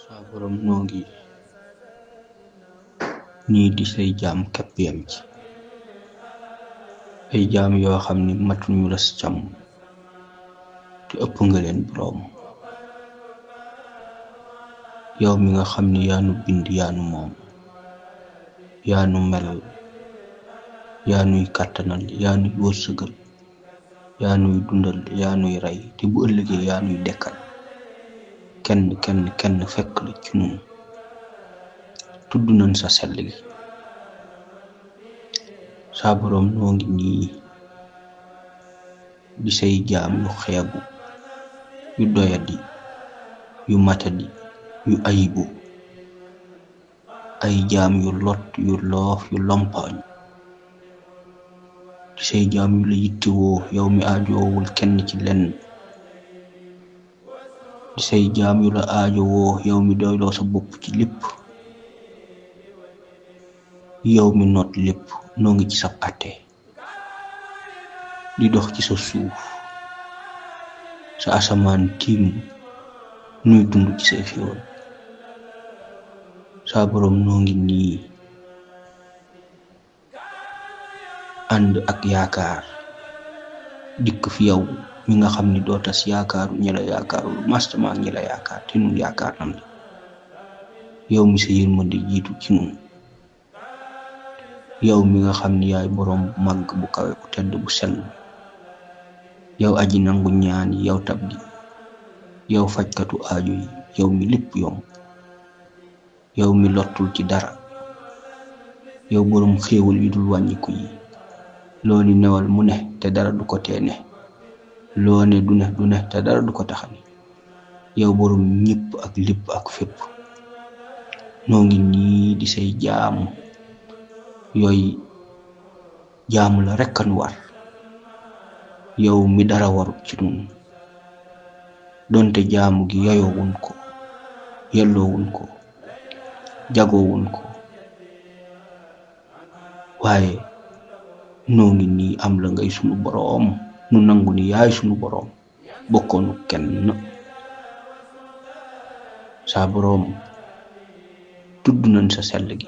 Saa borom noo ngi nii di say jaam kepp yam ci ay jaam yoo xam ni matuñu las càmm te ëpp nga leen boroom. yow mi nga xam ni yaanu bind yaanu moom, yaanu melal, yaanuy kàttanal, yaanuy wërsëgal, yaanuy dundal, yaanuy rey, te bu ëllëgee yaanuy dekkal. kenn fekk la ci nun. tudd nañ sa sell gi. saa boroom noo ngi nii di say jaam yu xeebu, yu doyadi, yu matadi, yu ayibu, ay jaam yu lot, yu loof, yu lompaañ, di say jaam yu la yittewoo yow mi aajoowul kenn ci lenn, di say jaam yu la aajowoo yow mi doyloo sa bopp ci lépp, yow mi noot lépp. noo ngi ci sab àtte di dox ci sa suuf, sa asamaan tiim nuy dund ci say xéwal. saa boroom noo ngi nii ànd ak yaakaar dikk fi yow mi nga xam ni doo tas yaakaaru ñi la yaakaarul, mastama ñi la yaakaar te nun yaakaar nam la. yow mi sa yërmande jiitu ci nun, yow mi nga xam ni yaay boroom bu màgg, bu kawe, bu tedd, bu sell. yow aji nangu ñaan yi, yow tab gi, yow fajkatu aajo yi, yow mi lépp yomb, yow mi lottul ci dara, yow boroom xéewal yi dul wàññiku yi. loo ni newal mu ne te dara du ko tee ne, loo ne du ne te dara du ko taxani. yow boroom ñépp ak lépp ak fépp. noo ngi nii di say jaam yooyu jaamu la rekk nu war, yow mi dara warut ci nun, donte jaamu gi yayoowun ko, yelloowun ko, jagoowun ko, waaye noo ngi nii am la ngay sunu boroom. nu nangu ni yaay sunu boroom, bokkoonu kenn. saa boroom tudd nañ sa sell gi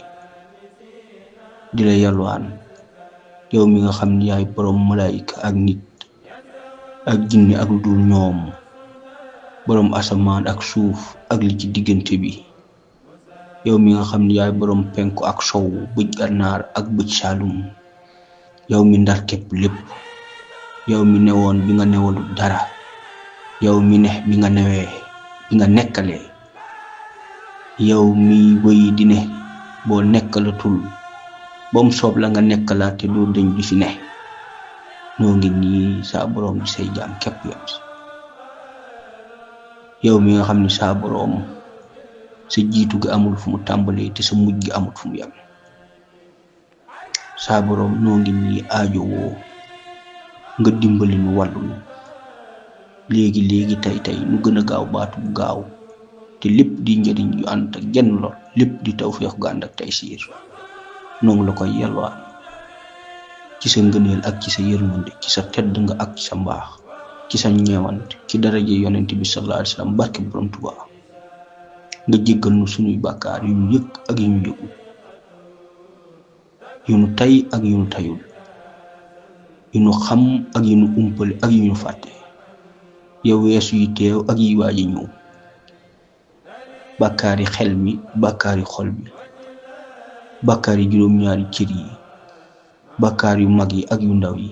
di la yalwaan, yow mi nga xam ni yaay boroom malaayika ak nit ak jinne ak lu dul ñoom, boroom asamaan ak suuf ak li ci diggante bi. yow mi nga xam ni yaay boroom penku ak sow, bëj gànnaar ak bëj saalum, yow mi ndar képp lépp, yow mi newoon bi nga newalu dara, yow mi ne bi nga newee, bi nga nekkalee, yow mi wëy di ne boo nekkalatul ba mu soob la nga nekkalaat te doo dañ di fi ne. noo ngi nii saa boroom di say jaam képp yam si. yow mi nga xam ni saa boroom sa jiitu gi amul fu mu tàmbalee te sa mujj gi amul fu mu yam. saa boroom noo ngi nii aajowoo nga dimbali nu, wàllu nu léegi tey nu gën a gaaw baatu bu gaaw, te lépp di njëriñ yu ànd ak genn lor, lépp di tawfeex gu ànd ak tey siir. noo ngi la koy yalwaan ci sa ngëneel ak ci sa yërmande, ci sa tedd nga ak ci sa mbaax, ci sa ñeewant, ci daraje yonent bi sallallahu alayhi wa sallam, barke borom Tuubaa. nga jéggal nu sunuy bàkkaar yu ñu yëg ak yu ñu yëgul, yu nu tay ak yu nu tayul, yu nu xam ak yu nu umpale ak yu ñu fàtte, yow weesu yi teew ak yi waaji ñëw. bàkkaari xel mi, bàkkaari xol bi, bàkkaar yi juróom-ñaari cër yi, bàkkaar yu mag yi ak yu ndaw yi,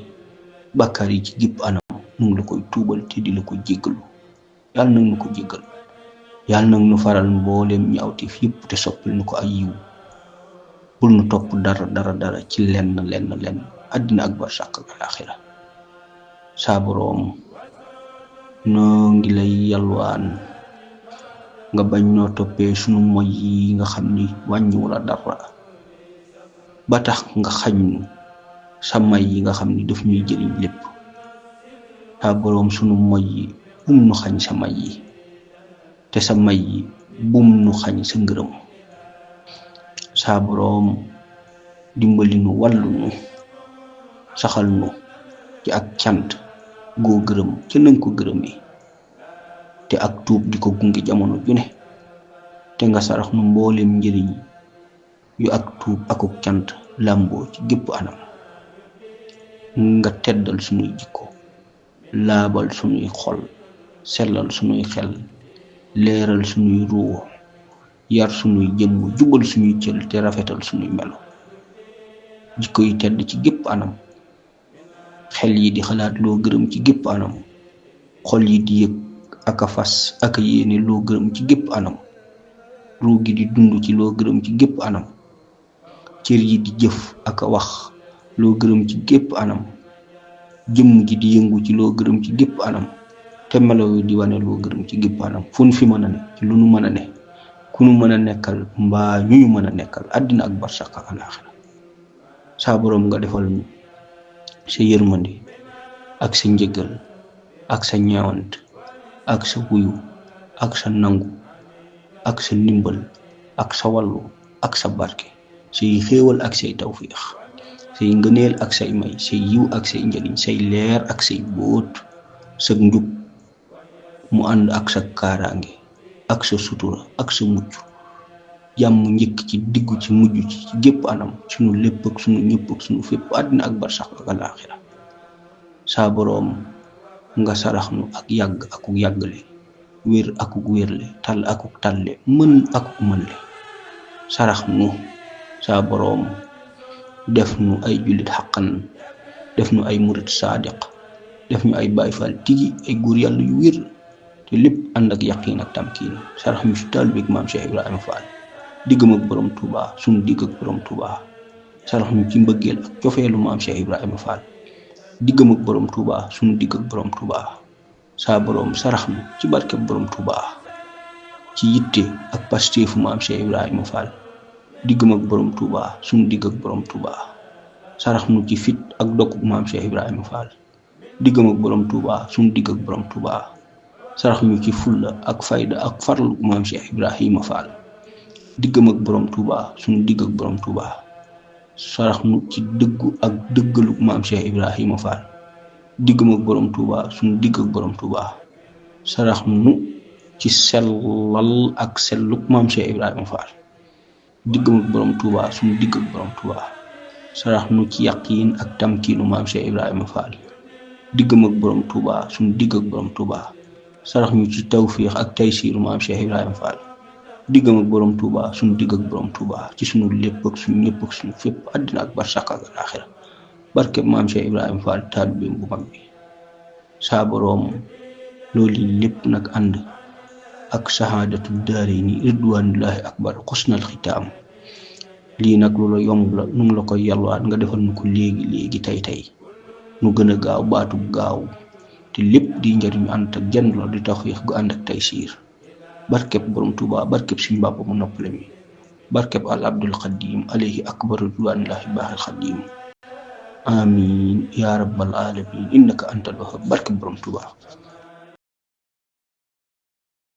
bàkkaar yi ci gépp anam, nu ngi la koy tuubal te di la ko jéggalu. yàlla nag nu ko jéggal, yàlla nag nu faral mbooleem ñaawteef yépp te soppil nu ko ay yiw. bul nu topp dara ci lenn àddina ak barsàq ak alaaxira. saa boroom noo ngi lay yalwaan nga bañ noo toppee sunu moy yi nga xam ni wàññiwu la dara, ba tax nga xañ nu sa may yi nga xam ni daf ñuy jëriñ lépp. saa boroom sunu moy yi bum nu xañ sa may yi, te sa may yi bum nu xañ sa ngërëm. saa boroom dimbali nu, wàllu nu, saxal nu ci ak cant goo gërëm ci nanga ko gërëmee, te ak tuub di ko gunge jamono ju ne. te nga sarax nu mboolem njëriñ yu ak tuub akuk cant làmboo ci gépp anam. nga teddal sunuy jikko laabal sunuy xol sellal sunuy xel leeral sunuy ruuwo yar sunuy jëmm jubal sunuy cël te rafetal sunuy melo. jikko yu tedd ci gépp anam, xel yi di xalaat loo gërëm ci gépp anam, xol yi di yëg ak a fas ak a yéene loo gërëm ci gépp anam, ruu gi di dund ci loo gërëm ci gépp anam, cër yi di jëf ak a wax loo gërëm ci gépp anam, jëmm gi di yëngu ci loo gërëm ci gépp anam, te melo yi di wane loo gërëm ci gépp anam. fu nu fi mën a ne ci lu nu mën a ne, ku nu mën a nekkal mbaa ñu ñu mën a nekkal àddina ak barsax ak alaaxira. saa boroom nga defal ñu sa yërmande ak sa njëggal ak sa ñeewant ak sa wuyu ak sa nangu ak sa ndimbal ak sa wallu ak sa barke, say xéewal ak say tawfiix, say ngëneel ak say may, say yiw ak say njëriñ, say leer ak say bóot, sa njub mu ànd ak sa kaaraange ak sa sutura ak sa mucc, jàmm njëkk ci diggu ci mujj ci gépp anam, sunu lépp ak sunu ñëpp ak sunu fépp àddina ak barsax ak alaaxira. saa boroom nga sarax nu ak yàgg akuk yàggale, wér akuk wérle, tal akuk talle, mën akuk mënle. sarax nu saa boroom def nu ay jullit xaqan, def nu ay murit saadiq, def ñu ay baay faal tigi, ay góor yàlla yu wér te lépp ànd ak yaqiin ak tamkiin. sarax ñu si taalibeeg maam Cheikh Ibrahima Fall, diggam ak borom Touba, sunu digg ak borom Touba. sarax ñu ci mbëggeel ak cofeelu maam Cheikh Ibrahima Fall, diggam ak borom Touba, sunu digg ak borom Touba. saa boroom sarax ñu ci barkeb borom Touba, ci yitte ak pasteefu maam Cheikh Ibrahima Fall, diggam ak borom Touba, sunu digg ak borom Touba. sarax ñu ci fit ak dokkuk maam Cheikh Ibrahima Fall, diggam ak borom Touba, sunu digg ak borom Touba. sarax ñu ci fulla ak fayda ak farlu maam Cheikh Ibrahima Fall, diggam ak borom Touba, sunu digg ak borom Touba. sarax ñu ci dëggu ak dëggalu maam Cheikh Ibrahima Fall, diggam ak borom Touba, sunu digg ak borom Touba. sarax ñu ci sellal ak selluk maam Cheikh Ibrahima Fall, diggam ak borom Touba, sunu digg ak borom Touba. sarax ñu ci yaqiin ak tamkiinu maam Cheikh Ibrahima Fall, diggam ak borom Touba, sunu digg ak borom Touba. sarax ñu ci tawfiix ak taysiiru maam Cheikh Ibrahima Fall, diggam ak borom Touba, sunu digg ak borom Touba. ci sunu lépp ak sunu ñëpp ak sunu fépp àddina ak barsax ak alaaxira. barkeb maam Cheikh Ibrahima Fall taalibeem bu mag bi. saa boroom loolu lépp nag ànd ak sahaadatu daarayni ridwanullahi akbar xusnal xitaam. lii nag lu la yomb la, nu la koy yalwaat nga defal nu ko léegi tey nu gën a gaaw baatu gaaw, te lépp di njariñu ànd ak jenn la di tawfiix gu ànd ak taysiir. barkeb borom Touba, barkeb suñu bàpp mu noppale mi, barkeb al abdul xadim alayhi akbar ridwanullahi baaxil xadim. amin ya rabbal alamin innaka antal wahhab. barkeb borom Touba.